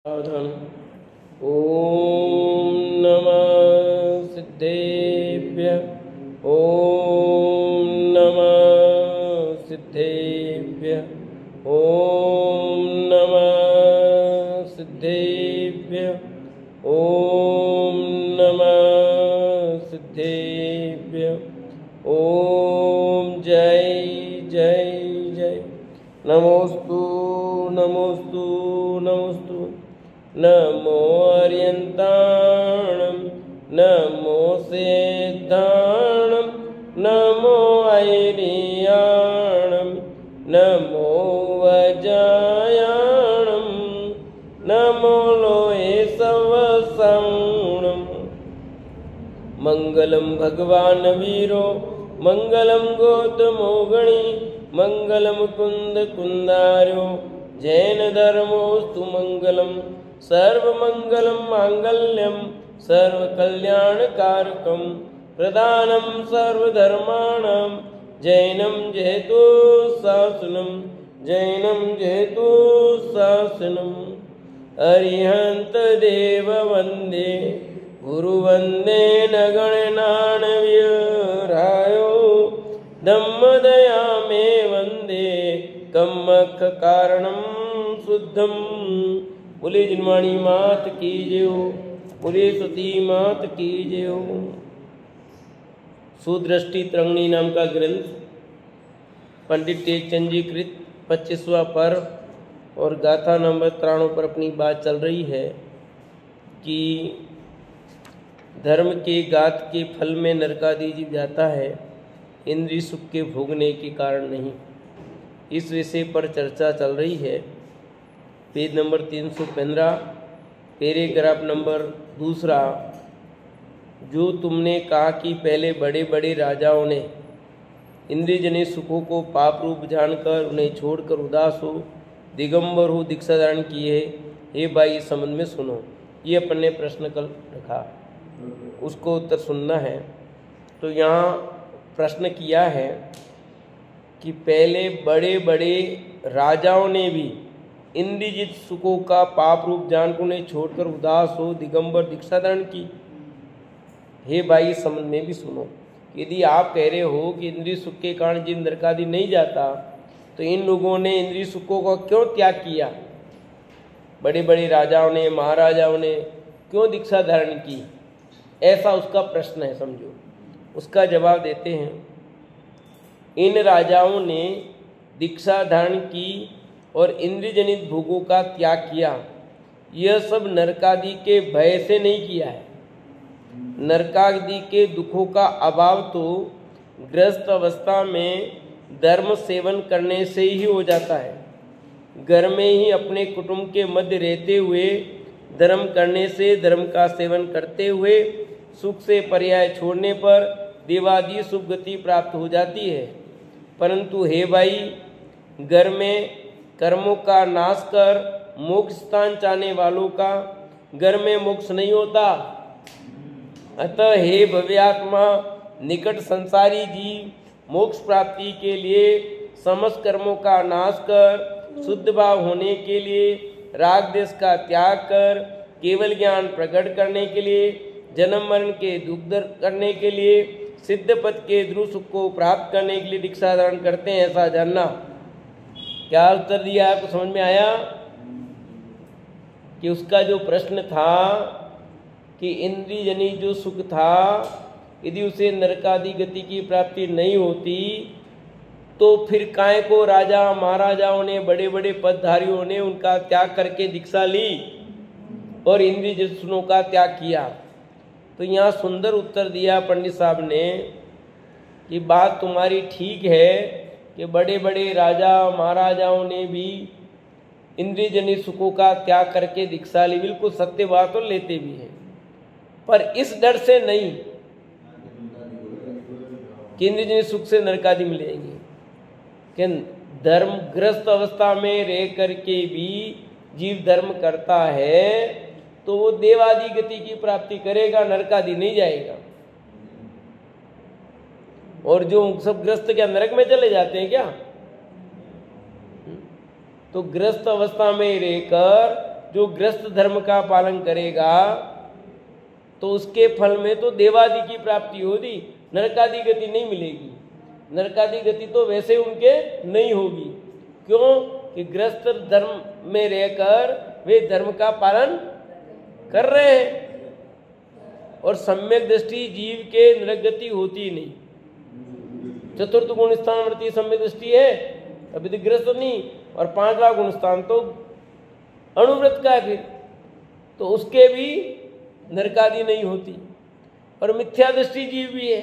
साधन। ओम नमः सिद्धेभ्य। ओम नमः सिद्धेभ्य। ओम नमः सिद्धेभ्य। ओम नमः सिद्धेभ्य। ओम जय जय जय। नमोस्तु नमोस्तु नमोस्तु। नमो अर्यन्ताणं नमो सिद्धाणं नमो ऐरियाणं नमो वज्रायाणं नमो लोहे सवसाणं। मंगलम भगवान वीरो मंगलम गौतमो गणी मंगलम कुंद कुंदार्यो जैन धर्मोस्तु मंगलम। सर्वमंगलम मांगल्यम सर्वकल्याणकारकम प्रदानम सर्वधर्माणां जैनम जयतु शासनम जैनम जयतु शासनम। अरिहंत देव वंदे गुरु वंदे न गणनान्यरायो धम्मदया मे वंदे कम्मख कारणम शुद्धम। बोले जिनवाणी मात की जय हो। बोले सती मात की जय हो। सुदृष्टि तरंगिणी नाम का ग्रंथ पंडित टेकचंद जी कृत 25वां पर्व और गाथा नंबर 93 पर अपनी बात चल रही है कि धर्म के गात के फल में नरकादि जीव जाता है, इंद्रिय सुख के भोगने के कारण नहीं। इस विषय पर चर्चा चल रही है। Page number 315 paragraph number 2। जो तुमने कहा कि पहले बड़े बड़े राजाओं ने इंद्रियजन्य सुखों को पाप रूप जानकर उन्हें छोड़कर उदास हो दिगंबर हो दीक्षा धारण किए, हे भाई इस संबंध में सुनो। ये अपन ने प्रश्न कल रखा, उसको उत्तर सुनना है। तो यहाँ प्रश्न किया है कि पहले बड़े बड़े राजाओं ने भी इंद्रियजित सुखों का पाप रूप जान को उन्हें छोड़कर उदास हो दिगंबर दीक्षा धारण की। हे भाई इस संबंध में भी सुनो। यदि आप कह रहे हो कि इंद्रिय सुख के कारण जिन नरकादि नहीं जाता, तो इन लोगों ने इंद्रिय सुखों का क्यों त्याग किया? बड़े बड़े राजाओं ने महाराजाओं ने क्यों दीक्षा धारण की? ऐसा उसका प्रश्न है, समझो। उसका जवाब देते हैं। इन राजाओं ने दीक्षा धारण की और इंद्रिय जनित भोगों का त्याग किया। यह सब नरकादि के भय से नहीं किया है। नरकादि के दुखों का अभाव तो ग्रस्त अवस्था में धर्म सेवन करने से ही हो जाता है। घर में ही अपने कुटुंब के मध्य रहते हुए धर्म करने से, धर्म का सेवन करते हुए सुख से पर्याय छोड़ने पर देवादि सुख गति प्राप्त हो जाती है। परंतु हे भाई, घर में कर्मों का नाश कर मोक्ष स्थान चाहने वालों का घर में मोक्ष नहीं होता। अतः हे भव्यात्मा, निकट संसारी जीव मोक्ष प्राप्ति के लिए समस्त कर्मों का नाश कर शुद्ध भाव होने के लिए राग देश का त्याग कर केवल ज्ञान प्रकट करने के लिए जन्म मरण के दुख दर करने के लिए सिद्ध पद के ध्रुव सुख को प्राप्त करने के लिए दीक्षा धारण करते हैं, ऐसा जानना। क्या उत्तर दिया? आपको समझ में आया कि उसका जो प्रश्न था कि इंद्रिय जनित जो सुख था, यदि उसे नरकादि गति की प्राप्ति नहीं होती तो फिर काय को राजा महाराजाओं ने, बड़े बड़े पदधारियों ने उनका त्याग करके दीक्षा ली और इंद्रिय जनित सुखों का त्याग किया? तो यहाँ सुंदर उत्तर दिया पंडित साहब ने कि बात तुम्हारी ठीक है कि बड़े बड़े राजा महाराजाओं ने भी इंद्रिय जनित सुखों का त्याग करके दीक्षा ली। बिल्कुल सत्य बात और लेते भी हैं, पर इस डर से नहीं कि इंद्रिय जनित सुख से नरकादि मिलेंगे। कि धर्मग्रस्त अवस्था में रह करके भी जीव धर्म करता है तो वो देवादि गति की प्राप्ति करेगा, नरकादि नहीं जाएगा। और जो सब ग्रस्त क्या नरक में चले जाते हैं क्या? तो ग्रस्त अवस्था में रहकर जो गृहस्थ धर्म का पालन करेगा तो उसके फल में तो देवादि की प्राप्ति होगी, नरकादि गति नहीं मिलेगी। नरकादि गति तो वैसे उनके नहीं होगी। क्यों? कि गृहस्थ धर्म में रहकर वे धर्म का पालन कर रहे हैं और सम्यक दृष्टि जीव के नरगति होती नहीं। चतुर्थ गुण स्थानवर्ती सम्यक दृष्टि है, अभी तो गृहस्थ नहीं, और 5वां गुण स्थान तो अणुव्रत का है, फिर तो उसके भी नरकादि नहीं होती। और मिथ्या दृष्टि जीव भी है,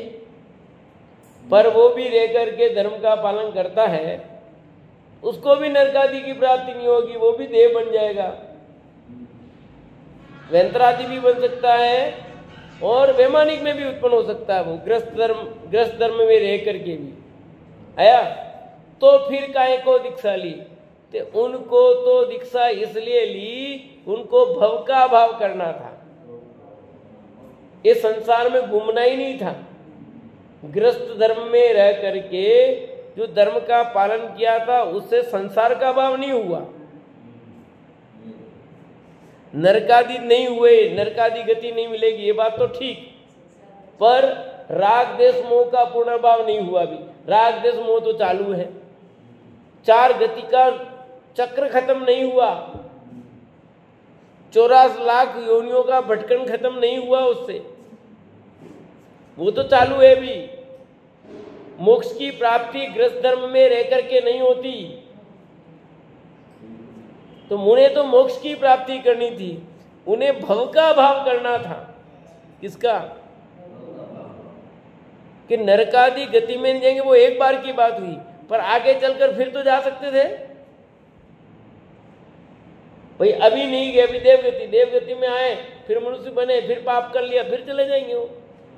पर वो भी रह करके धर्म का पालन करता है, उसको भी नरकादि की प्राप्ति नहीं होगी, वो भी देव बन जाएगा, वैंतरादि भी बन सकता है और वैमानिक में भी उत्पन्न हो सकता है। वो गृहस्थ धर्म में रह करके भी आया। तो फिर काहे को दीक्षा ली? तो उनको तो दीक्षा इसलिए ली, उनको भव का अभाव करना था, इस संसार में घूमना ही नहीं था। गृहस्थ धर्म में रह करके जो धर्म का पालन किया था उससे संसार का अभाव नहीं हुआ, नरकादि नहीं हुए, नरकादि गति नहीं मिलेगी, ये बात तो ठीक, पर राग देश मोह का पूर्ण अभाव नहीं हुआ। भी राग देश मोह तो चालू है, 4 गति का चक्र खत्म नहीं हुआ, 84 लाख योनियों का भटकन खत्म नहीं हुआ उससे, वो तो चालू है भी। मोक्ष की प्राप्ति गृहस्थ धर्म में रह करके नहीं होती। तो उन्हें तो मोक्ष की प्राप्ति करनी थी, उन्हें भव का अभाव करना था। किसका? कि नरकादि गति में नहीं जाएंगे, वो एक बार की बात हुई, पर आगे चलकर फिर तो जा सकते थे भाई। अभी नहीं गए, अभी देवगति में आए, फिर मनुष्य बने, फिर पाप कर लिया, फिर चले जाएंगे वो।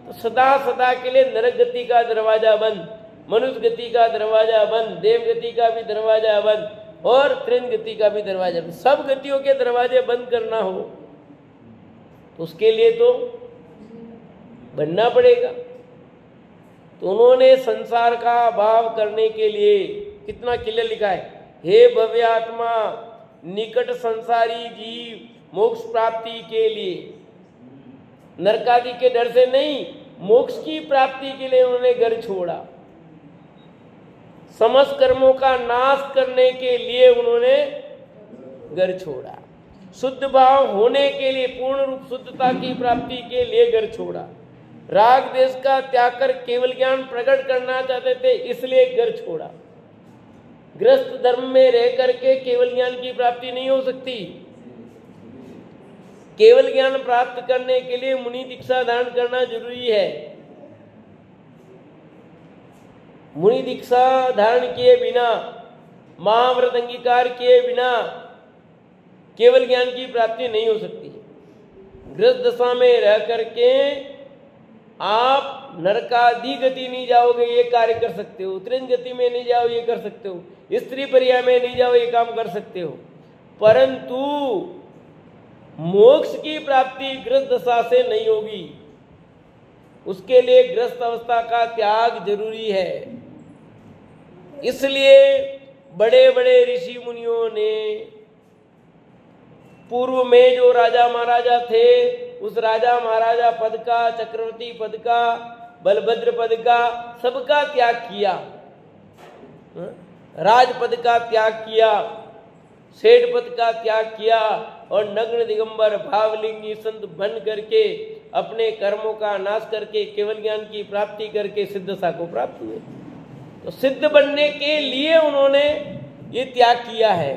तो सदा सदा के लिए नरक गति का दरवाजा बंद, मनुष्य गति का दरवाजा बंद, देवगति का भी दरवाजा बंद और त्रिन गति का भी दरवाजा बंद। सब गतियों के दरवाजे बंद करना हो तो उसके लिए तो बनना पड़ेगा। तो उन्होंने संसार का अभाव करने के लिए कितना क्लियर लिखा है, हे भव्यात्मा निकट संसारी जीव मोक्ष प्राप्ति के लिए, नरकादि के डर से नहीं, मोक्ष की प्राप्ति के लिए उन्होंने घर छोड़ा। समस्त कर्मों का नाश करने के लिए उन्होंने घर छोड़ा। शुद्ध भाव होने के लिए, पूर्ण रूप शुद्धता की प्राप्ति के लिए घर छोड़ा। राग देश का त्याग कर केवल ज्ञान प्रकट करना चाहते थे, इसलिए घर छोड़ा। गृहस्थ धर्म में रह करके केवल ज्ञान की प्राप्ति नहीं हो सकती। केवल ज्ञान प्राप्त करने के लिए मुनि दीक्षा धारण करना जरूरी है। मुनि दीक्षा धारण किए बिना, महाव्रत अंगीकार किए बिना केवल ज्ञान की प्राप्ति नहीं हो सकती। गृहस्थ दशा में रह करके आप नरकादि गति नहीं जाओगे, ये कार्य कर सकते हो। त्रिन गति में नहीं जाओ, ये कर सकते हो। स्त्री पर्याय में नहीं जाओ, ये काम कर सकते हो। परंतु मोक्ष की प्राप्ति गृहस्थ दशा से नहीं होगी, उसके लिए गृहस्थ अवस्था का त्याग जरूरी है। इसलिए बड़े बड़े ऋषि मुनियों ने पूर्व में जो राजा महाराजा थे, उस राजा महाराजा पद का, चक्रवर्ती पद का, बलभद्र पद का, सबका त्याग किया। राजपद का त्याग किया, सेठ पद का त्याग किया और नग्न दिगंबर भावलिंगी संत बन करके अपने कर्मों का नाश करके केवल ज्ञान की प्राप्ति करके सिद्धता को प्राप्त हुए। तो सिद्ध बनने के लिए उन्होंने ये त्याग किया है।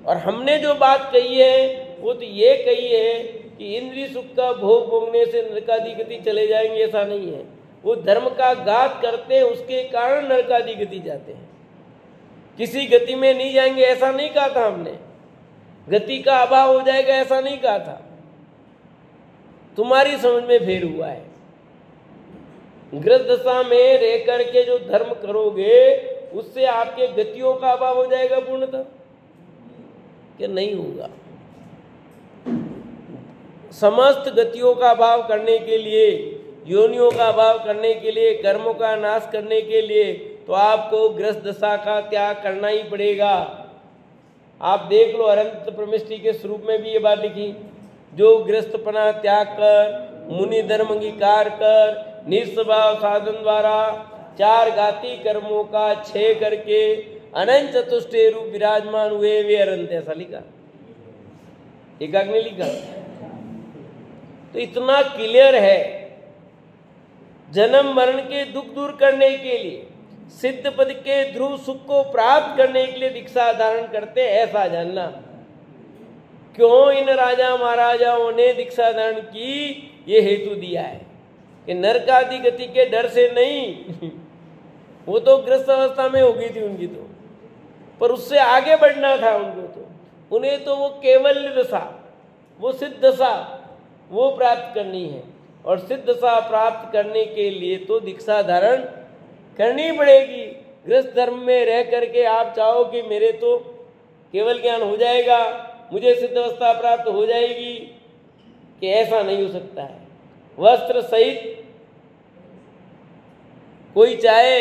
और हमने जो बात कही है वो तो ये कही है कि इंद्रिय सुख का भोग भोगने से नरकादि गति चले जाएंगे, ऐसा नहीं है। वो धर्म का घात करते हैं, उसके कारण नरकादि गति जाते हैं। किसी गति में नहीं जाएंगे ऐसा नहीं कहा था हमने, गति का अभाव हो जाएगा ऐसा नहीं कहा था। तुम्हारी समझ में फेर हुआ है। गृहस्थ दशा में रह करके जो धर्म करोगे उससे आपके गतियों का अभाव हो जाएगा पूर्णतः, कि नहीं होगा। समस्त गतियों का अभाव करने के लिए, योनियों का अभाव करने के लिए, कर्मों का नाश करने के लिए तो आपको गृहस्थ दशा का त्याग करना ही पड़ेगा। आप देख लो, अरंत प्रमिष्टि के स्वरूप में भी ये बात लिखी, जो गृहस्थपना त्याग कर मुनि धर्म अंगीकार कर निस्वभाव साधन द्वारा 4 घाती कर्मों का क्षय करके अनंत चतुष्टय रूप विराजमान हुए वे अरंत, ऐसा लिखा, एकाक ने लिखा। तो इतना क्लियर है, जन्म मरण के दुख दूर करने के लिए, सिद्ध पद के ध्रुव सुख को प्राप्त करने के लिए दीक्षा धारण करते, ऐसा जानना। क्यों इन राजा महाराजाओं ने दीक्षा धारण की, ये हेतु दिया है कि नरकादि गति के डर से नहीं वो तो ग्रस्त अवस्था में हो गई थी उनकी तो, पर उससे आगे बढ़ना था उनको, तो उन्हें तो वो केवल दशा, वो सिद्ध दशा वो प्राप्त करनी है। और सिद्ध दशा प्राप्त करने के लिए तो दीक्षा धारण करनी पड़ेगी। गृहस्थ धर्म में रह करके आप चाहो कि मेरे तो केवल ज्ञान हो जाएगा, मुझे सिद्ध अवस्था प्राप्त हो जाएगी, कि ऐसा नहीं हो सकता है। वस्त्र सहित कोई चाहे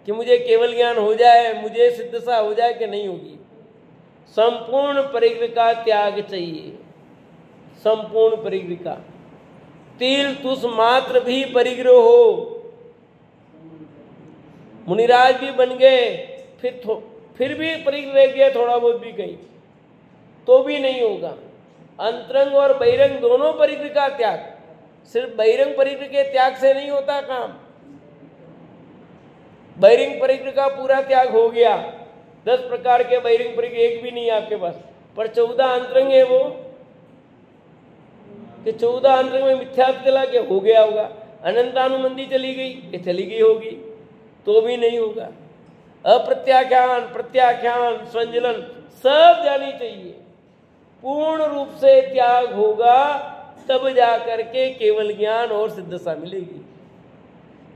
कि मुझे केवल ज्ञान हो जाए, मुझे सिद्ध दशा हो जाए, कि नहीं होगी। संपूर्ण परिग्रह का त्याग चाहिए, संपूर्ण परिग्रह का। तिल तुस मात्र भी परिग्रह हो, मुनिराज भी बन गए, फिर भी परिग्रह रह गया थोड़ा बहुत भी कहीं, तो भी नहीं होगा। अंतरंग और बहिरंग दोनों परिग्रह का त्याग, सिर्फ बहिरंग परिग्रह के त्याग से नहीं होता काम। बहिरंग परिग्रह का पूरा त्याग हो गया, 10 प्रकार के बहिरंग परिग्रह एक भी नहीं है आपके पास, पर 14 अंतरंग है वो, कि 14 अंतरंग में मिथ्या चला के हो गया होगा। अनंतानुबंधी चली गई, ये चली गई होगी, तो भी नहीं होगा। अप्रत्याख्यान, प्रत्याख्यान, संजलन सब जानी चाहिए। पूर्ण रूप से त्याग होगा तब जाकर के केवल ज्ञान और सिद्ध दशा मिलेगी।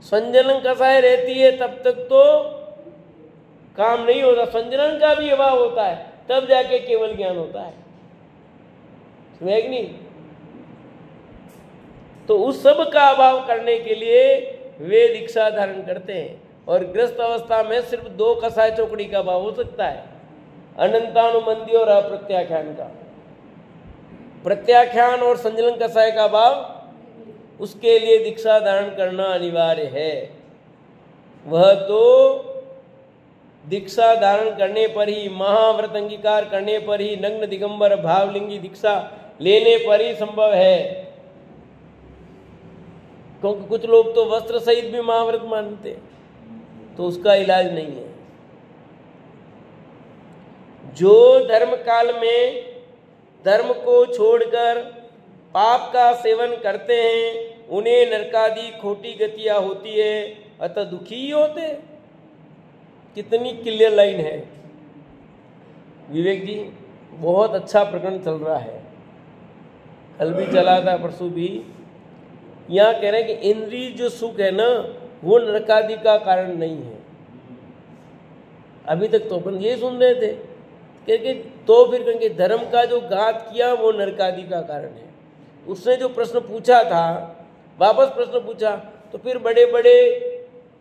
संजलन कसाय रहती है तब तक तो काम नहीं होता, संजलन का भी अभाव होता है तब जाके केवल ज्ञान होता है, समझे कि नहीं? तो उस सब का अभाव करने के लिए वे दीक्षा धारण करते हैं। और गृहस्थ अवस्था में सिर्फ 2 कसाय चौकड़ी का अभाव हो सकता है, अनंतानुबंधी और अप्रत्याख्यान का। प्रत्याख्यान और संजलन कसाय का अभाव, उसके लिए दीक्षा धारण करना अनिवार्य है। वह तो दीक्षा धारण करने पर ही, महाव्रत अंगीकार करने पर ही, नग्न दिगंबर भावलिंगी दीक्षा लेने पर ही संभव है। क्योंकि कुछ लोग तो वस्त्र सहित भी महाव्रत मानते हैं, तो उसका इलाज नहीं है। जो धर्म काल में धर्म को छोड़कर पाप का सेवन करते हैं, उन्हें नरकादि खोटी गतियां होती है, अतः दुखी ही होते। कितनी क्लियर लाइन है विवेक जी, बहुत अच्छा प्रकरण चल रहा है, कल भी चला था, परसों भी। यहाँ कह रहे हैं कि इंद्रिय जो सुख है ना, वो नरकादि का कारण नहीं है। अभी तक तो अपन ये सुन रहे थे, क्योंकि तो फिर कहेंगे धर्म का जो घात किया वो नरकादि का कारण है। उसने जो प्रश्न पूछा था, वापस प्रश्न पूछा, तो फिर बड़े बड़े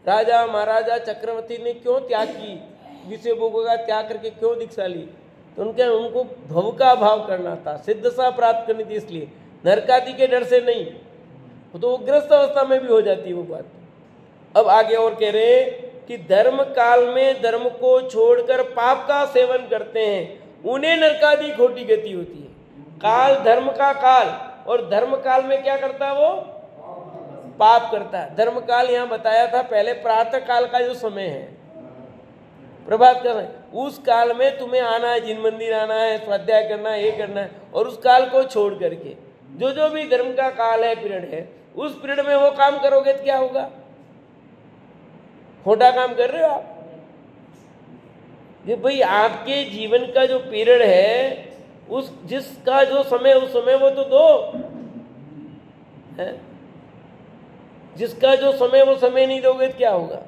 राजा महाराजा चक्रवर्ती ने क्यों त्याग की, विषय भोगों का त्याग करके क्यों दीक्षा ली? तो उनको भव का भाव करना था, सिद्ध दशा प्राप्त करनी थी, इसलिए नरकादि के डर से नहीं। तो वो ग्रस्त अवस्था में भी हो जाती है वो बात। अब आगे और कह रहे हैं कि धर्म काल में धर्म को छोड़कर पाप का सेवन करते हैं, उन्हें नरकादि खोटी गति होती है। काल धर्म का काल, और धर्म काल में क्या करता है वो? पाप करता है। धर्म काल यहाँ बताया था पहले, प्रातः काल का जो समय है, प्रभात का समय, उस काल में तुम्हें आना है, जिन मंदिर आना है, स्वाध्याय करना है, ये करना है। और उस काल को छोड़ करके जो भी धर्म का काल है, पीरियड है, उस पीरियड में वो काम करोगे तो क्या होगा? खोटा काम कर रहे हो आप। ये भाई आपके जीवन का जो पीरियड है, उस जिसका जो समय, उस समय वो तो दो है, जिसका जो समय वो समय नहीं दोगे तो क्या होगा?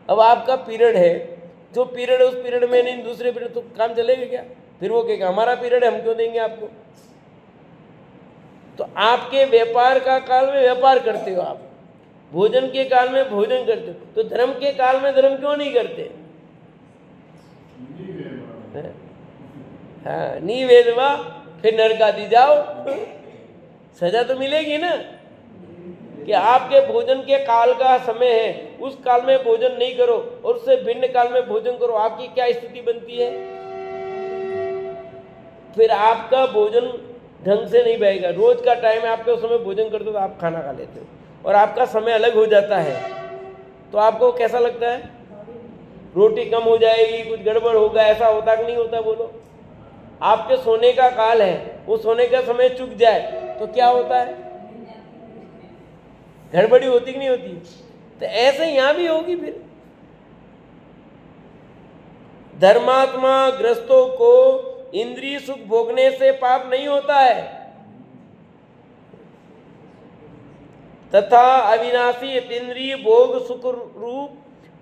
अब आपका पीरियड है, जो पीरियड है उस पीरियड में नहीं, दूसरे पीरियड तो काम चलेगा क्या? फिर वो कहेगा हमारा पीरियड है, हम क्यों देंगे आपको? तो आपके व्यापार का काल में व्यापार करते हो आप, भोजन के काल में भोजन करते हो, तो धर्म के काल में धर्म क्यों नहीं करते? हाँ, नहीं वेदवा फिर नरक आदि जाओ। सजा तो मिलेगी ना कि आपके भोजन के काल का समय है, उस काल में भोजन नहीं करो और उससे भिन्न काल में भोजन करो, आपकी क्या स्थिति बनती है? फिर आपका भोजन ढंग से नहीं बहेगा। रोज का टाइम है, आपके उस समय भोजन करते हो तो आप खाना खा लेते हो और आपका समय अलग हो जाता है, तो आपको कैसा लगता है? रोटी कम हो जाएगी, कुछ गड़बड़ होगा, ऐसा होता कि नहीं होता? बोलो। आपके सोने का काल है, वो सोने का समय चूक जाए तो क्या होता है? गड़बड़ी होती कि नहीं होती? तो ऐसे यहां भी होगी। फिर धर्मात्मा ग्रस्तों को इंद्रिय सुख भोगने से पाप नहीं होता है, तथा अविनाशी इंद्रिय भोग सुख रूप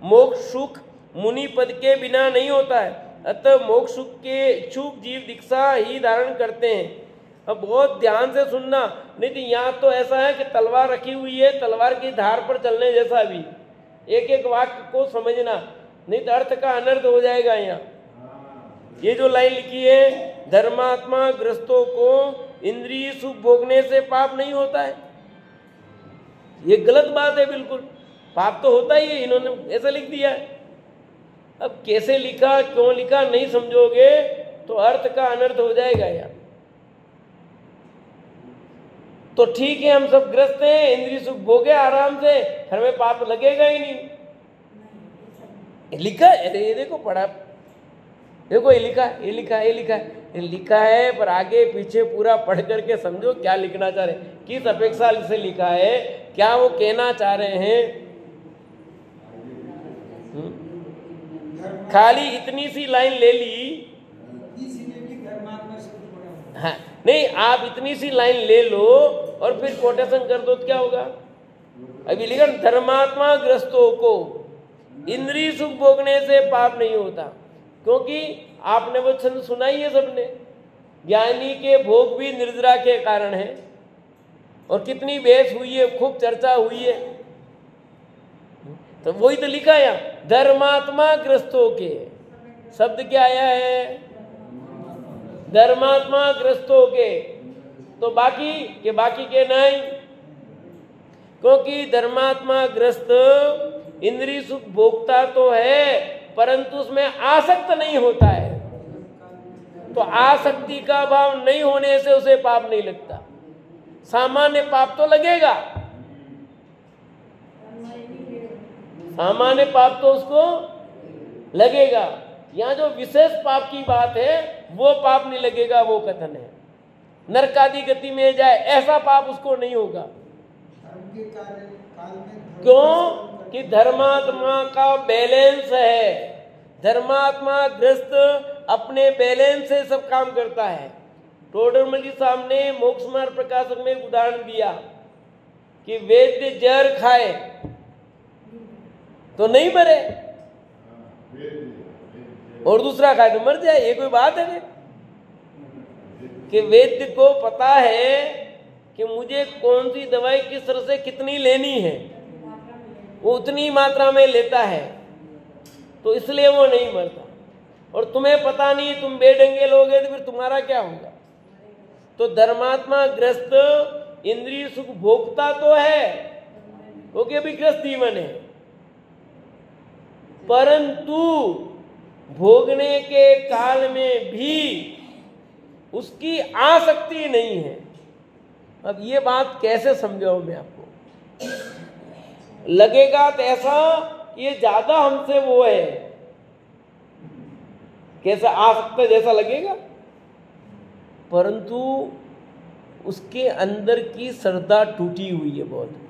मोक्ष सुख मुनि पद के बिना नहीं होता है। अतः मोक्ष सुख के इच्छुक जीव दीक्षा ही धारण करते हैं। अब बहुत ध्यान से सुनना, नहीं तो यहाँ तो ऐसा है कि तलवार रखी हुई है, तलवार की धार पर चलने जैसा भी एक एक वाक्य को समझना, नहीं तो अर्थ का अनर्थ हो जाएगा। यहाँ ये जो लाइन लिखी है, धर्मात्मा ग्रस्तों को इंद्रिय सुख भोगने से पाप नहीं होता है, ये गलत बात है बिल्कुल। पाप तो होता ही है, इन्होंने ऐसा लिख दिया है। अब कैसे लिखा, क्यों लिखा नहीं समझोगे तो अर्थ का अनर्थ हो जाएगा यार। तो ठीक है, हम सब ग्रस्त हैं, इंद्रिय सुख भोगे आराम से, घर में पाप लगेगा ही नहीं। लिखा है, ये देखो पढ़ा, देखो ये लिखा है, ये लिखा है, ये लिखा है, ये लिखा है, पर आगे पीछे पूरा पढ़ करके समझो क्या लिखना चाह रहे हैं, किस अपेक्षा से लिखा है, क्या वो कहना चाह रहे हैं। खाली इतनी सी लाइन ले ली, हाँ नहीं, आप इतनी सी लाइन ले लो और फिर कोटेशन कर दो तो क्या होगा? अभी लिखा धर्मात्मा ग्रस्तों को इंद्रिय सुख भोगने से पाप नहीं होता, क्योंकि आपने वो छंद सुना ही है सबने, ज्ञानी के भोग भी निर्जरा के कारण है। और कितनी बहस हुई है, खूब चर्चा हुई है, तो वही तो लिखा है धर्मात्मा ग्रस्तों के। शब्द क्या आया है? धर्मात्मा ग्रस्तों के। तो बाकी के नहीं, क्योंकि धर्मात्मा ग्रस्त इंद्रिय सुख भोगता तो है, परंतु उसमें आसक्त नहीं होता है। तो आसक्ति का भाव नहीं होने से उसे पाप नहीं लगता। सामान्य पाप तो लगेगा, सामान्य पाप तो उसको लगेगा। यहाँ जो विशेष पाप की बात है वो पाप नहीं लगेगा, वो कथन है। नरकादि गति में जाए ऐसा पाप उसको नहीं होगा। क्यों? कि धर्मात्मा का बैलेंस है। धर्मात्मा ग्रस्त अपने बैलेंस से सब काम करता है। टोडरमल जी साहब ने मोक्ष मार्ग प्रकाशक में एक उदाहरण दिया कि वैद्य जहर खाए तो नहीं मरे और दूसरा खाए तो मर जाए। ये कोई बात है कि वैद्य को पता है कि मुझे कौन सी दवाई किस तरह से कितनी लेनी है, वो उतनी मात्रा में लेता है, तो इसलिए वो नहीं मरता। और तुम्हें पता नहीं, तुम बेढंगे लोगे तो फिर तुम्हारा क्या होगा? तो धर्मात्मा ग्रस्त इंद्रिय सुख भोगता तो है, क्योंकि अभी ग्रस्त जीवन है, परंतु भोगने के काल में भी उसकी आसक्ति नहीं है। अब ये बात कैसे समझाऊं मैं आपको? लगेगा तो ऐसा ये ज्यादा हमसे वो है, कैसा आसक्त जैसा लगेगा, परंतु उसके अंदर की श्रद्धा टूटी हुई है बहुत।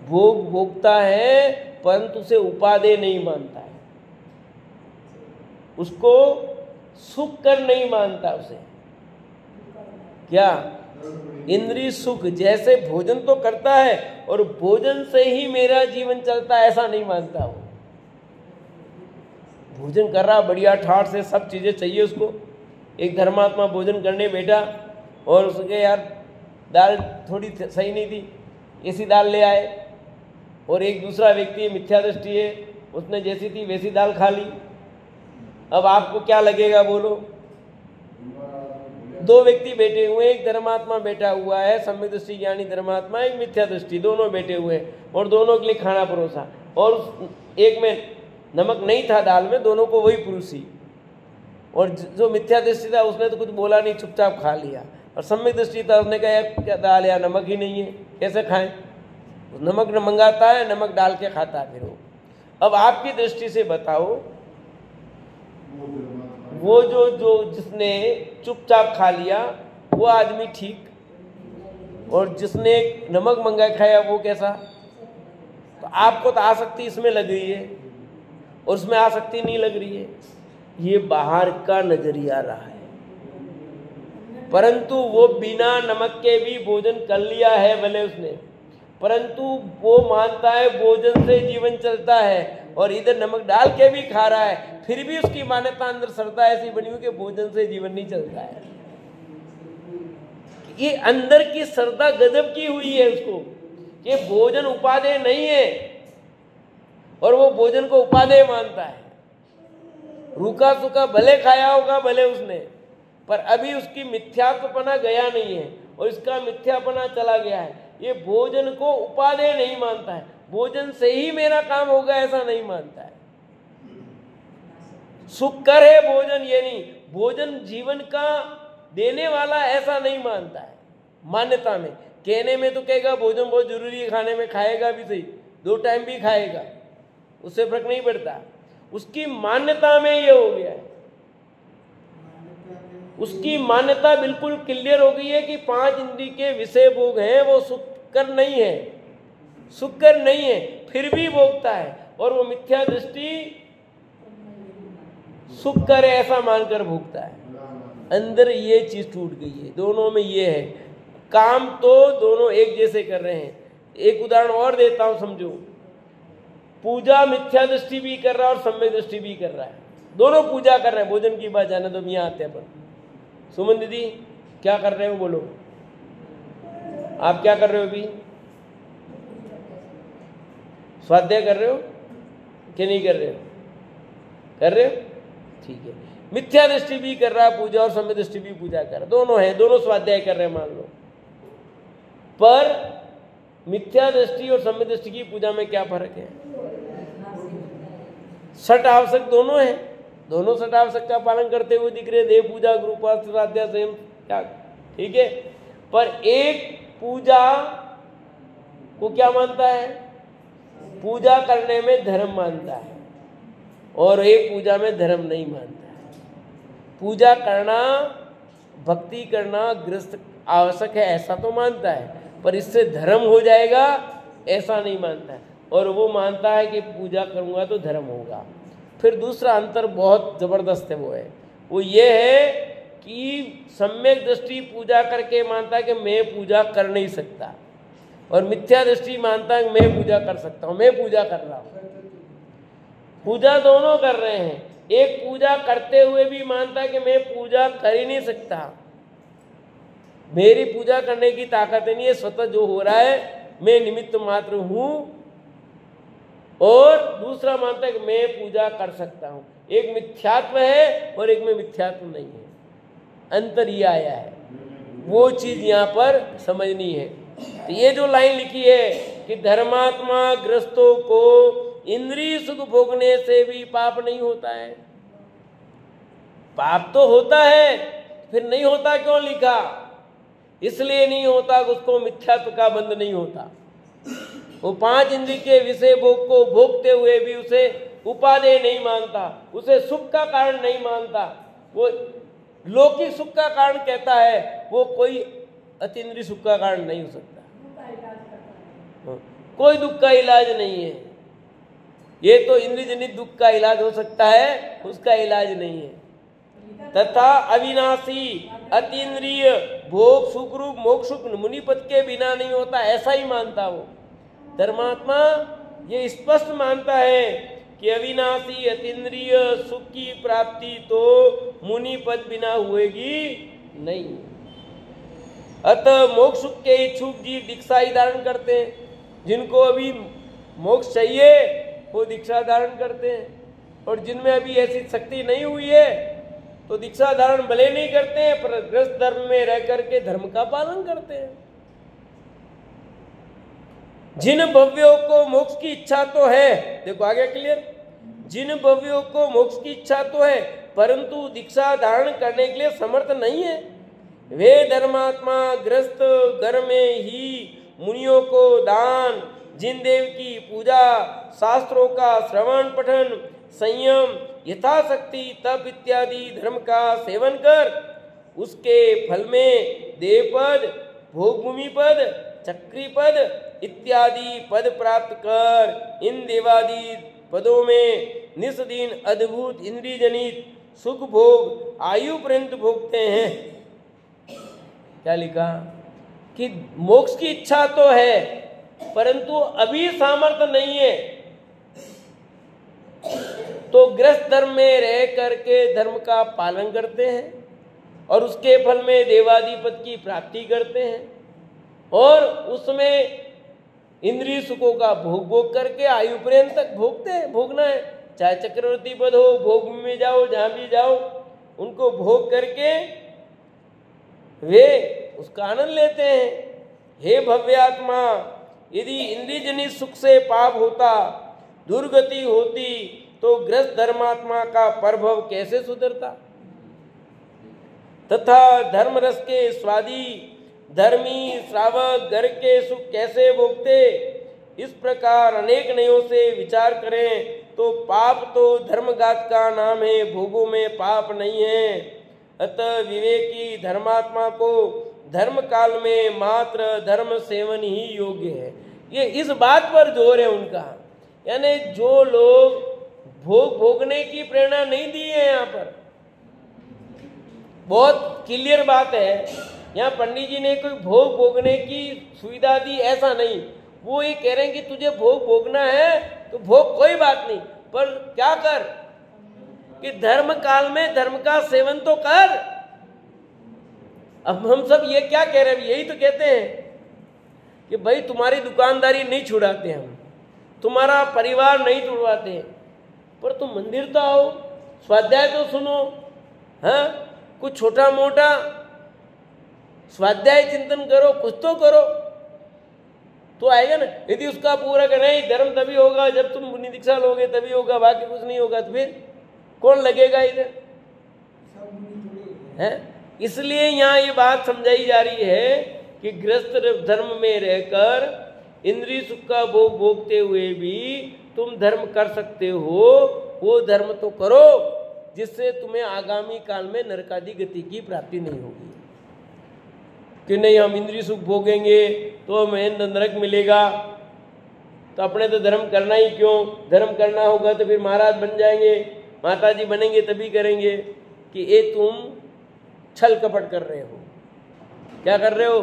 भोग भोगता है परंतु उसे उपादेय नहीं मानता है, उसको सुख कर नहीं मानता उसे। क्या? इंद्रिय सुख। जैसे भोजन तो करता है और भोजन से ही मेरा जीवन चलता है ऐसा नहीं मानता वो। भोजन कर रहा बढ़िया ठाठ से, सब चीजें चाहिए उसको। एक धर्मात्मा भोजन करने बैठा और उसके यार दाल थोड़ी सही नहीं थी, ऐसी दाल ले आए, और एक दूसरा व्यक्ति मिथ्या दृष्टि है, उसने जैसी थी वैसी दाल खा ली। अब आपको क्या लगेगा बोलो? दो व्यक्ति बैठे हुए हैं, एक धर्मात्मा बैठा हुआ है, सम्यक दृष्टि ज्ञानी धर्मात्मा, एक मिथ्या दृष्टि, दोनों बैठे हुए हैं और दोनों के लिए खाना परोसा, और एक में नमक नहीं था दाल में, दोनों को वही परोसी, और जो मिथ्या दृष्टि था उसने तो कुछ बोला नहीं, चुपचाप खा लिया, और सम्यक दृष्टि था उसने कहा यार क्या दाल यार नमक ही नहीं है, कैसे खाएं? नमक मंगाता है, नमक डाल के खाता है फिर वो। अब आपकी दृष्टि से बताओ, वो जो जिसने चुपचाप खा लिया वो आदमी ठीक, और जिसने नमक मंगा खाया वो कैसा? तो आपको तो आसक्ति इसमें लग रही है और उसमें आसक्ति नहीं लग रही है, ये बाहर का नजरिया रहा है। परंतु वो बिना नमक के भी भोजन कर लिया है भले उसने, परंतु वो मानता है भोजन से जीवन चलता है, और इधर नमक डाल के भी खा रहा है, फिर भी उसकी मान्यता अंदर श्रद्धा ऐसी बनी हुई कि भोजन से जीवन नहीं चलता है। ये अंदर की श्रद्धा गजब की हुई है उसको, कि भोजन उपादेय नहीं है और वो भोजन को उपादेय मानता है। रूखा सूखा भले खाया होगा भले उसने, पर अभी उसकी मिथ्यात्वपना गया नहीं है और इसका मिथ्यापना चला गया है। ये भोजन को उपादेय नहीं मानता है, भोजन से ही मेरा काम होगा ऐसा नहीं मानता है। सुखकर है भोजन, ये नहीं, भोजन जीवन का देने वाला ऐसा नहीं मानता है। मान्यता में, कहने में तो कहेगा भोजन बहुत जरूरी है, खाने में खाएगा भी सही, 2 टाइम भी खाएगा, उससे फर्क नहीं पड़ता। उसकी मान्यता में ये हो गया है, उसकी मान्यता बिल्कुल क्लियर हो गई है कि 5 इंद्रिय के विषय भोग हैं, वो सुखकर नहीं है, सुखकर नहीं है, फिर भी भोगता है, और वो मिथ्या दृष्टि सुख करे ऐसा मानकर भोगता है। अंदर ये चीज टूट गई है, दोनों में ये है। काम तो दोनों एक जैसे कर रहे हैं। एक उदाहरण और देता हूं, समझो। पूजा मिथ्या दृष्टि भी कर रहा है और सम्यक दृष्टि भी कर रहा है, दोनों पूजा कर रहे हैं। भोजन की बात जाने दो, यहाँ आते हैं अपन। सुमन दीदी क्या कर रहे हो, बोलो आप क्या कर रहे हो? अभी स्वाध्याय कर रहे हो कि नहीं कर रहे हो? कर रहे हो, ठीक है। मिथ्या दृष्टि भी कर रहा है पूजा और सम्यक दृष्टि भी पूजा कर रहा है, दोनों है, दोनों स्वाध्याय कर रहे हैं मान लो। पर मिथ्या दृष्टि और सम्यक दृष्टि की पूजा में क्या फर्क है? षट आवश्यक दोनों है, दोनों षट आवश्यक का पालन करते हुए दिख रहे, देव पूजा, गुरुपाठ, स्वाध्याय, संयम त्याग, ठीक है। पर एक पूजा को क्या मानता है? पूजा करने में धर्म मानता है, और एक पूजा में धर्म नहीं मानता है। पूजा करना, भक्ति करना गृहस्थ आवश्यक है ऐसा तो मानता है, पर इससे धर्म हो जाएगा ऐसा नहीं मानता है। और वो मानता है कि पूजा करूंगा तो धर्म होगा। फिर दूसरा अंतर बहुत जबरदस्त है, वो ये है कि सम्यक दृष्टि पूजा करके मानता है कि मैं पूजा कर नहीं सकता, और मिथ्या दृष्टि मानता है कि मैं पूजा कर सकता हूँ, मैं पूजा कर रहा हूँ। पूजा दोनों कर रहे हैं। एक पूजा करते हुए भी मानता है कि मैं पूजा कर ही नहीं सकता, मेरी पूजा करने की ताकत नहीं है, स्वतः जो हो रहा है मैं निमित्त मात्र हूं। और दूसरा मानता है कि मैं पूजा कर सकता हूं। एक मिथ्यात्व है और एक में मिथ्यात्व नहीं है, अंतर ये आया है, वो चीज यहाँ पर समझनी है। तो ये जो लाइन लिखी है कि धर्मात्मा ग्रस्तों को इंद्रिय सुख भोगने से भी पाप नहीं होता है। पाप तो होता है, फिर नहीं होता क्यों लिखा? इसलिए नहीं होता कि उसको मिथ्यात्व का बंध नहीं होता। वो 5 इंद्रिय के विषय भोग को भोगते हुए भी उसे उपादेय नहीं मानता, उसे सुख का कारण नहीं मानता, वो लौकिक सुख का कारण कहता है, वो कोई अतीन्द्रिय सुख का कारण नहीं हो सकता। कोई दुख का इलाज नहीं है। ये तो इंद्रिय जनित दुख का इलाज हो सकता है, उसका इलाज नहीं है। तथा अविनाशी अतीन्द्रिय भोग सुख रूप मोक्ष मुनिपद के बिना नहीं होता, ऐसा ही मानता वो धर्मात्मा। ये स्पष्ट मानता है कि अविनाशी अतीन्द्रिय सुख की प्राप्ति तो मुनिपद बिना होएगी नहीं। अतः मोक्ष सुख के इच्छुक जीव दीक्षा ही धारण करते हैं, जिनको अभी मोक्ष चाहिए वो दीक्षा धारण करते हैं, और जिनमें अभी ऐसी शक्ति नहीं हुई है तो दीक्षा धारण भले नहीं करते हैं पर गृहस्थ धर्म में रह करके धर्म का पालन करते हैं। जिन भव्यों को मोक्ष की इच्छा तो है, देखो आगे क्लियर, जिन भव्यों को मोक्ष की इच्छा तो है परंतु दीक्षा धारण करने के लिए समर्थ नहीं है, वे धर्मात्मा गृहस्थ घर में ही मुनियों को दान, जिन देव की पूजा, शास्त्रों का श्रवण पठन, संयम, यथाशक्ति तप इत्यादि धर्म का सेवन कर उसके फल में देवपद, भोगभूमि पद, चक्री पद इत्यादि पद प्राप्त कर इन देवादि पदों में निस्दिन अद्भुत इंद्रिय जनित सुख भोग आयु पर्यंत भोगते हैं। क्या लिखा कि मोक्ष की इच्छा तो है परंतु अभी सामर्थ्य नहीं है, तो गृहस्थ धर्म में रह करके धर्म का पालन करते हैं और उसके फल में देवादिपद की प्राप्ति करते हैं और उसमें इंद्रिय सुखों का भोग करके आयु पर्यंत तक भोगते हैं। भोगना है, चाहे चक्रवर्ती पद हो, भोग में जाओ, जहां भी जाओ, उनको भोग करके वे उसका आनंद लेते हैं। हे भव्यात्मा, यदि इंद्रिय जनित सुख से पाप होता, दुर्गति होती, तो गृहस्थ धर्मात्मा का प्रभाव कैसे सुधरता? तथा धर्म रस के स्वादी धर्मी श्रावक घर के सुख कैसे भोगते? इस प्रकार अनेक नयों से विचार करें तो पाप तो धर्मघात का नाम है, भोगों में पाप नहीं है। अतः विवेकी धर्मात्मा को धर्म काल में मात्र धर्म सेवन ही योग्य है। ये इस बात पर जोर है उनका, यानी जो लोग भोग भोगने की प्रेरणा नहीं दी है, यहाँ पर बहुत क्लियर बात है। यहाँ पंडित जी ने कोई भोग भोगने की सुविधा दी ऐसा नहीं, वो ये कह रहे हैं कि तुझे भोग भोगना है तो भोग कोई बात नहीं, पर क्या कर कि धर्म काल में धर्म का सेवन तो कर। अब हम सब ये क्या कह रहे हैं, यही तो कहते हैं कि भाई तुम्हारी दुकानदारी नहीं छुड़ाते हम, तुम्हारा परिवार नहीं छुड़वाते हैं, पर तुम मंदिर तो आओ, स्वाध्याय तो सुनो, हाँ कुछ छोटा मोटा स्वाध्याय चिंतन करो, कुछ तो करो तो आएगा ना। यदि उसका पूरा का नहीं, धर्म तभी होगा जब तुम मुनि दीक्षा लोगे, तभी होगा, बाकी कुछ नहीं होगा, तो फिर कौन लगेगा इधर है? इसलिए यहाँ ये बात समझाई जा रही है कि गृहस्थ धर्म में रहकर इंद्रिय सुख का भोग भोगते हुए भी तुम धर्म कर सकते हो, वो धर्म तो करो जिससे तुम्हें आगामी काल में नरकादि गति की प्राप्ति नहीं होगी। कि नहीं हम इंद्रिय सुख भोगेंगे तो हमें नरक मिलेगा, तो अपने तो धर्म करना ही क्यों? धर्म करना होगा तो फिर महाराज बन जाएंगे, माता जी बनेंगे तभी करेंगे। कि ये तुम छल कपट कर रहे हो। क्या कर रहे हो?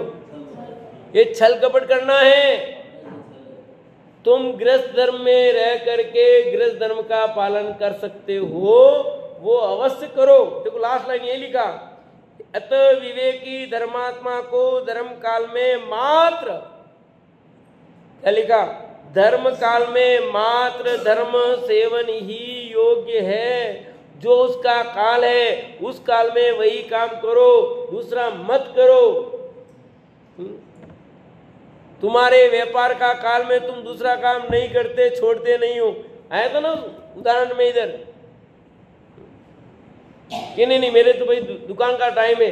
ये छल कपट करना है। तुम गृहस्थ धर्म में रह करके गृहस्थ धर्म का पालन कर सकते हो, वो अवश्य करो। देखो लास्ट लाइन ये लिखा, अतः विवेकी धर्मात्मा को धर्म काल में मात्र, क्या लिखा? धर्म काल में मात्र धर्म सेवन ही योग्य है। जो उसका काल है उस काल में वही काम करो, दूसरा मत करो। तुम्हारे व्यापार का काल में तुम दूसरा काम नहीं करते, छोड़ते नहीं हो। आया था ना उदाहरण में इधर कि नहीं मेरे तो भाई दुकान का टाइम है,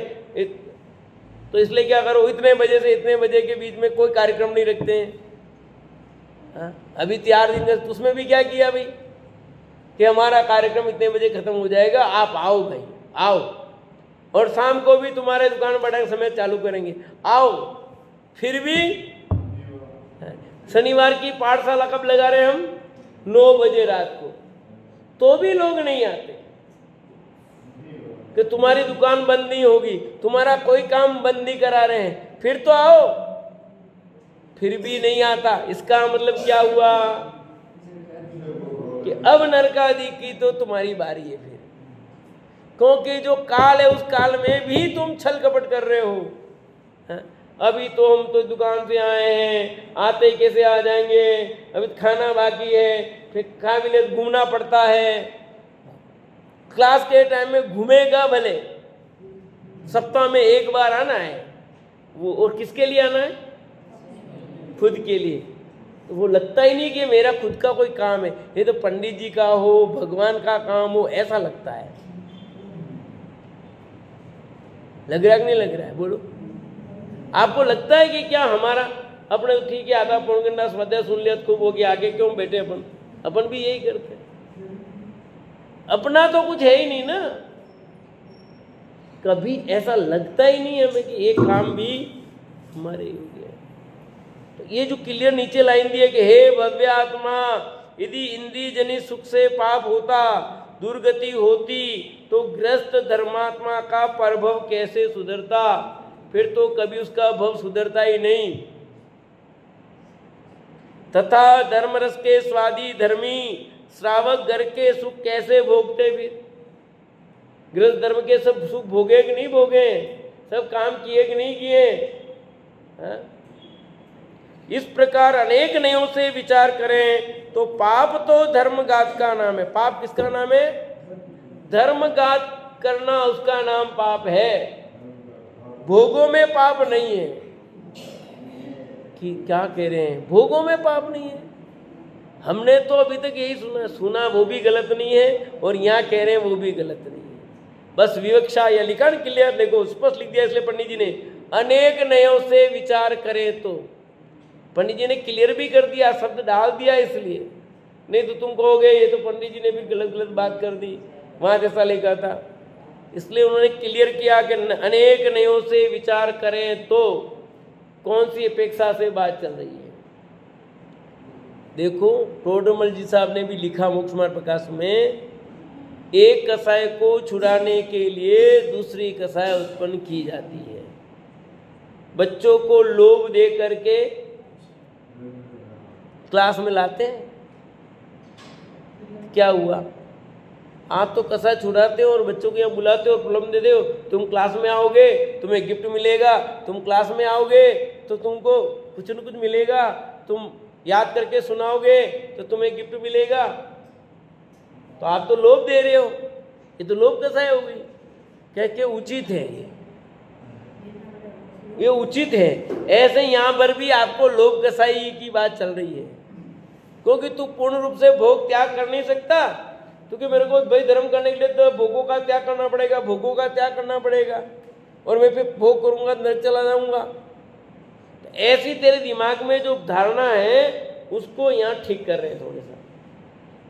तो इसलिए क्या करो, इतने बजे से इतने बजे के बीच में कोई कार्यक्रम नहीं रखते हैं। हाँ? अभी 4 दिन का उसमें भी क्या किया भाई कि हमारा कार्यक्रम इतने बजे खत्म हो जाएगा, आप आओ भाई आओ, और शाम को भी तुम्हारे दुकान बढ़ाने समय चालू करेंगे, आओ। फिर भी शनिवार की पाठशाला कब लगा रहे हम? 9 बजे रात को, तो भी लोग नहीं आते कि तुम्हारी दुकान बंद नहीं होगी, तुम्हारा कोई काम बंद नहीं करा रहे हैं, फिर तो आओ। फिर भी नहीं आता, इसका मतलब क्या हुआ कि अब नरकादि की तो तुम्हारी बारी है फिर, क्योंकि जो काल है उस काल में भी तुम छल कपट कर रहे हो। है? अभी तो हम तो दुकान से आए हैं, आते ही कैसे आ जाएंगे, अभी खाना बाकी है, फिर खा भी ले घूमना पड़ता है, क्लास के टाइम में घूमेगा भले, सप्ताह में एक बार आना है वो, और किसके लिए आना है? खुद के लिए। तो वो लगता ही नहीं कि मेरा खुद का कोई काम है, ये तो पंडित जी का हो, भगवान का काम हो, ऐसा लगता है। लग रहा है कि नहीं लग रहा है? बोलो, आपको लगता है कि क्या हमारा अपने ठीक है आधा पौन घंटा स्वाध्याय सुन लिया तो खूब हो गया, आगे क्यों बैठे? अपन भी यही करते हैं। अपना तो कुछ है ही नहीं ना, कभी ऐसा लगता ही नहीं हमें कि एक काम भी हमारे हो गया। तो ये जो क्लियर नीचे लाइन दी है कि हे भव्य आत्मा, यदि इंद्रिय जनित सुख से पाप होता, दुर्गति होती, तो ग्रस्त धर्मात्मा का प्रभव कैसे सुधरता? फिर तो कभी उसका भव सुधरता ही नहीं। तथा धर्मरस के स्वादी धर्मी श्रावक घर के सुख कैसे भोगते? फिर गृहस्थ धर्म के सब सुख भोगे कि नहीं भोगे? सब काम किए कि नहीं किए? इस प्रकार अनेक नयों से विचार करें तो पाप तो धर्मघात का नाम है। पाप किसका नाम है? धर्मघात करना उसका नाम पाप है, भोगों में पाप नहीं है। कि क्या कह रहे हैं? भोगों में पाप नहीं है। हमने तो अभी तक यही सुना वो भी गलत नहीं है, और यहाँ कह रहे हैं वो भी गलत नहीं है। बस विवक्षा या लिखा क्लियर, देखो स्पष्ट लिख दिया, इसलिए पंडित जी ने अनेक नयों से विचार करे तो, पंडित जी ने क्लियर भी कर दिया, शब्द डाल दिया इसलिए, नहीं तो तुम कहोगे ये तो पंडित जी ने भी गलत गलत बात कर दी, वहां जैसा लिखा था। इसलिए उन्होंने क्लियर किया कि अनेक नयों से विचार करें तो कौन सी अपेक्षा से बात चल रही है। देखो टोडरमल जी साहब ने भी लिखा मोक्ष मार्ग प्रकाश में, एक कसाय को छुड़ाने के लिए दूसरी कसाय उत्पन्न की जाती है। बच्चों को लोभ दे करके क्लास में लाते हैं, क्या हुआ? आप तो कसाय छुड़ाते हो और बच्चों को यहाँ बुलाते हो, प्रॉब्लम दे दो, तुम क्लास में आओगे तुम्हें गिफ्ट मिलेगा, तुम क्लास में आओगे तो तुमको कुछ न कुछ मिलेगा, तुम याद करके सुनाओगे तो तुम्हें गिफ्ट मिलेगा। तो आप तो लोभ दे रहे हो, ये तो लोभ कसाय हो गई। क्या क्या उचित है? ये उचित है। ऐसे यहाँ पर भी आपको लोभ कसाई की बात चल रही है, क्योंकि तू पूर्ण रूप से भोग त्याग कर नहीं सकता, क्योंकि मेरे को भाई धर्म करने के लिए तो भोगों का त्याग करना पड़ेगा, भोगों का त्याग करना पड़ेगा, और मैं फिर भोग करूंगा नरक चला जाऊंगा। तो ऐसी तेरे दिमाग में जो धारणा है उसको यहाँ ठीक कर रहे हैं थोड़ा सा,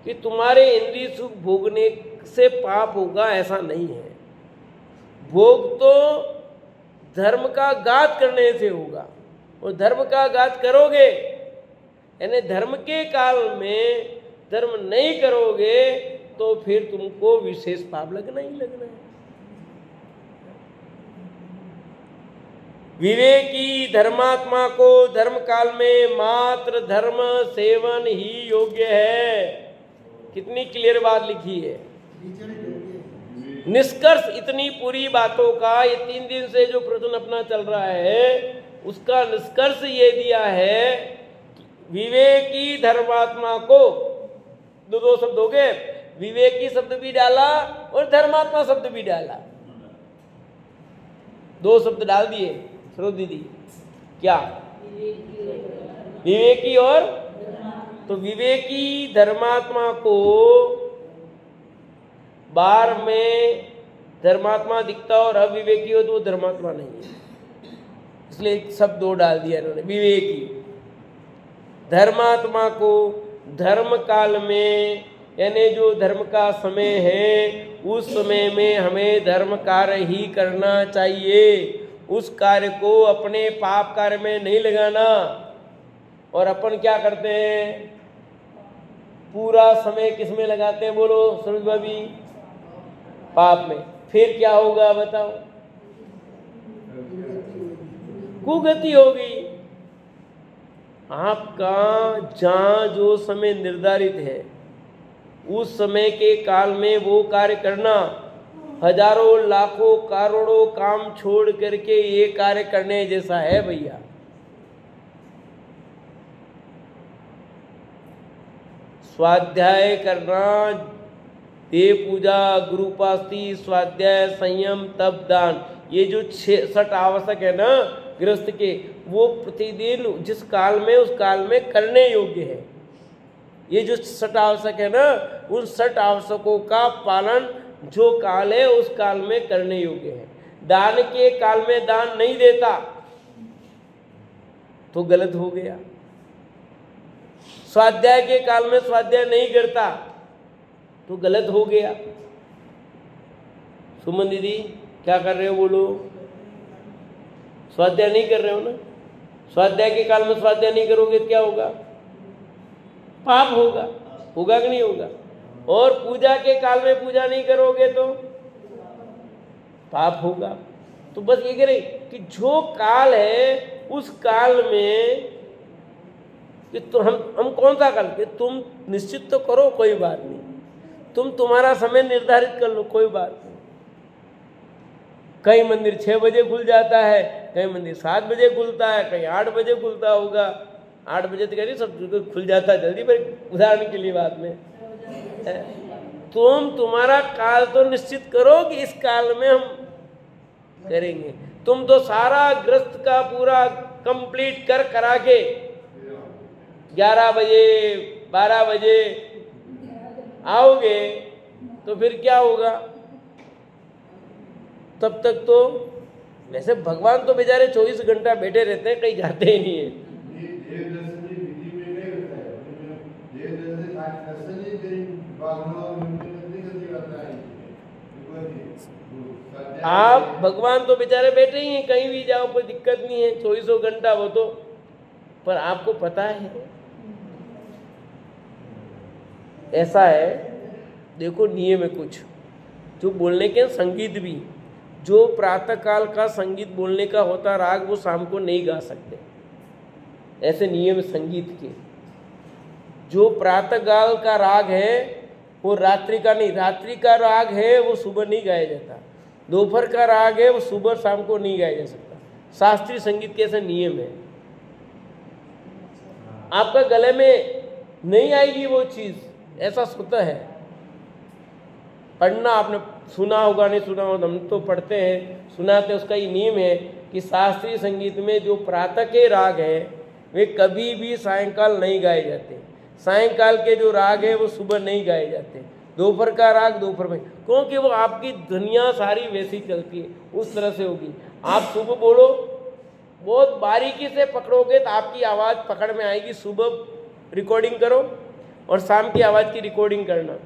कि तुम्हारे इंद्रिय सुख भोगने से पाप होगा, ऐसा नहीं है। भोग तो धर्म का घात करने से होगा, और धर्म का घात करोगे यानी धर्म के काल में धर्म नहीं करोगे तो फिर तुमको विशेष पाप लगना ही लगना है। विवेकी धर्मात्मा को धर्म काल में मात्र धर्म सेवन ही योग्य है। कितनी क्लियर बात लिखी है। निष्कर्ष इतनी पूरी बातों का, ये 3 दिन से जो प्रश्न अपना चल रहा है उसका निष्कर्ष ये दिया है कि विवेकी धर्मात्मा को, दो शब्द हो गए, विवेकी शब्द भी डाला और धर्मात्मा शब्द भी डाला, 2 शब्द डाल दिए। श्रोत दीदी क्या? विवेकी और, तो विवेकी धर्मात्मा को बार में धर्मात्मा दिखता और अविवेकी हो तो वो धर्मात्मा नहीं है, इसलिए सब 2 डाल दिया इन्होंने। विवेकी धर्मात्मा को धर्म काल में, यानी जो धर्म का समय है उस समय में हमें धर्म कार्य ही करना चाहिए, उस कार्य को अपने पाप कार्य में नहीं लगाना। और अपन क्या करते हैं? पूरा समय किस में लगाते हैं? बोलो सूरज भाभी, पाप में। फिर क्या होगा बताओ? कुगति होगी। आपका जहां जो समय निर्धारित है उस समय के काल में वो कार्य करना, हजारों लाखों करोड़ों काम छोड़ करके ये कार्य करने जैसा है भैया। स्वाध्याय करना देव पूजा, गुरुपास्ती, स्वाध्याय, संयम, तप, दान, ये जो 6 आवश्यक है ना गृहस्थ के, वो प्रतिदिन जिस काल में उस काल में करने योग्य है। ये जो 6 आवश्यक है ना, उन 6 आवश्यकों का पालन जो काल है उस काल में करने योग्य है। दान के काल में दान नहीं देता तो गलत हो गया। स्वाध्याय के काल में स्वाध्याय नहीं करता तो गलत हो गया। सुमन दीदी क्या कर रहे हो, बोलो। स्वाध्याय नहीं कर रहे हो ना? स्वाध्याय के काल में स्वाध्याय नहीं करोगे तो क्या होगा? पाप होगा। होगा कि नहीं होगा? और पूजा के काल में पूजा नहीं करोगे तो पाप होगा। तो बस ये करें कि जो काल है उस काल में कि तो हम कौन सा काल कि तुम निश्चित तो करो, कोई बात नहीं, तुम तुम्हारा समय निर्धारित कर लो, कोई बात नहीं। कई मंदिर 6 बजे खुल जाता है, कई मंदिर 7 बजे खुलता है, कहीं 8 बजे खुलता होगा। 8 बजे तो कह सब खुल जाता है जल्दी, पर उदाहरण के लिए बात में तुम्हारा काल तो निश्चित करो कि इस काल में हम करेंगे। तुम तो सारा ग्रस्त का पूरा कंप्लीट करा के 11 बजे 12 बजे आओगे तो फिर क्या होगा? तब तक तो वैसे भगवान तो बेचारे 24 घंटा बैठे रहते हैं, कहीं जाते ही नहीं है। आप भगवान तो बेचारे बैठे ही हैं, कहीं भी जाओ कोई दिक्कत नहीं है, 24 घंटा वो तो। पर आपको पता है ऐसा है, देखो नियम है कुछ जो बोलने के संगीत भी, जो प्रातः काल का संगीत बोलने का होता राग वो शाम को नहीं गा सकते, ऐसे नियम संगीत के। जो प्रातः काल का राग है वो रात्रि का नहीं, रात्रि का राग है वो सुबह नहीं गाया जाता, दोपहर का राग है वो सुबह शाम को नहीं गाया जा सकता। शास्त्रीय संगीत के ऐसे नियम है। आपका गले में नहीं आएगी वो चीज, ऐसा स्वतः है। पढ़ना आपने सुना होगा, नहीं सुना होगा, हम तो पढ़ते हैं सुनाते हैं। उसका ये नियम है कि शास्त्रीय संगीत में जो प्रातः के राग है वे कभी भी सायंकाल नहीं गाए जाते। सायंकाल के जो राग है वो सुबह नहीं गाए जाते। दोपहर का राग दोपहर में, क्योंकि वो आपकी दुनिया सारी वैसी चलती है, उस तरह से होगी। आप सुबह बोलो, बहुत बारीकी से पकड़ोगे तो आपकी आवाज़ पकड़ में आएगी। सुबह रिकॉर्डिंग करो और शाम की आवाज़ की रिकॉर्डिंग करना,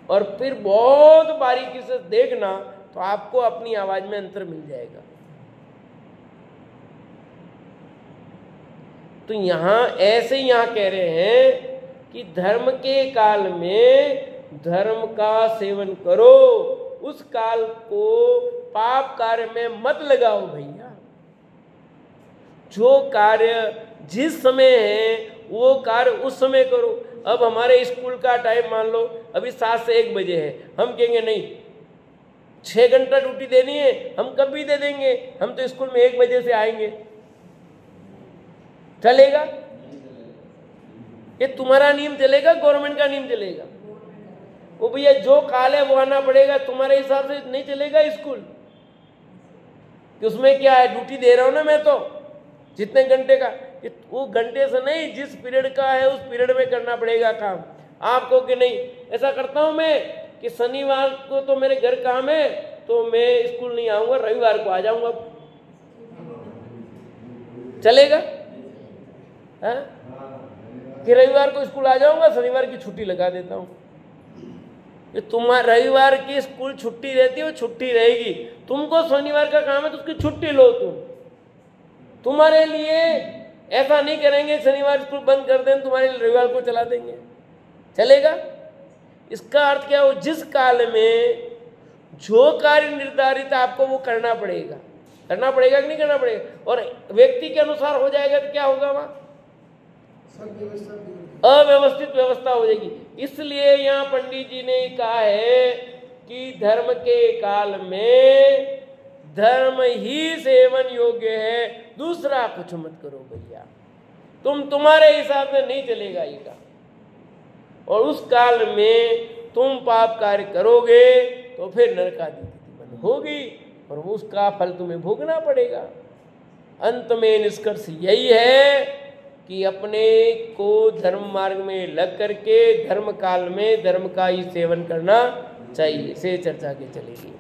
और फिर बहुत बारीकी से देखना तो आपको अपनी आवाज़ में अंतर मिल जाएगा। तो यहाँ ऐसे ही यहाँ कह रहे हैं कि धर्म के काल में धर्म का सेवन करो, उस काल को पाप कार्य में मत लगाओ भैया। जो कार्य जिस समय है वो कार्य उस समय करो। अब हमारे स्कूल का टाइम मान लो अभी 7 से 1 बजे है, हम कहेंगे नहीं 6 घंटा ड्यूटी देनी है, हम कब भी दे देंगे, हम तो स्कूल में 1 बजे से आएंगे, चलेगा? ये तुम्हारा नियम चलेगा, गवर्नमेंट का नियम चलेगा? वो भैया जो काल है वो आना पड़ेगा, तुम्हारे हिसाब से नहीं चलेगा स्कूल। कि उसमें क्या है, ड्यूटी दे रहा हूं ना मैं तो जितने घंटे का, वो घंटे से नहीं, जिस पीरियड का है उस पीरियड में करना पड़ेगा काम आपको। कि नहीं ऐसा करता हूं मैं कि शनिवार को तो मेरे घर काम है तो मैं स्कूल नहीं आऊंगा, रविवार को आ जाऊंगा, चलेगा? कि रविवार को स्कूल आ जाऊंगा, शनिवार की छुट्टी लगा देता हूं। तुम्हारा रविवार की स्कूल छुट्टी रहती है, वो छुट्टी रहेगी। तुमको शनिवार का काम है तो उसकी छुट्टी लो। तुम्हारे लिए ऐसा नहीं करेंगे शनिवार स्कूल बंद कर दें, तुम्हारे लिए रविवार को चला देंगे, चलेगा? इसका अर्थ क्या हो, जिस काल में जो कार्य निर्धारित आपको वो करना पड़ेगा। करना पड़ेगा कि नहीं करना पड़ेगा? और व्यक्ति के अनुसार हो जाएगा तो क्या होगा, वहां अव्यवस्थित व्यवस्था हो जाएगी। इसलिए यहाँ पंडित जी ने कहा है कि धर्म के काल में धर्म ही सेवन योग्य है, दूसरा कुछ मत करो भैया। तुम्हारे हिसाब से नहीं चलेगा ये काम। और उस काल में तुम पाप कार्य करोगे तो फिर नरकादि गति बंद होगी और उसका फल तुम्हें भोगना पड़ेगा। अंत में निष्कर्ष यही है कि अपने को धर्म मार्ग में लग करके धर्म काल में धर्म का ही सेवन करना चाहिए। से चर्चा के चलेगी।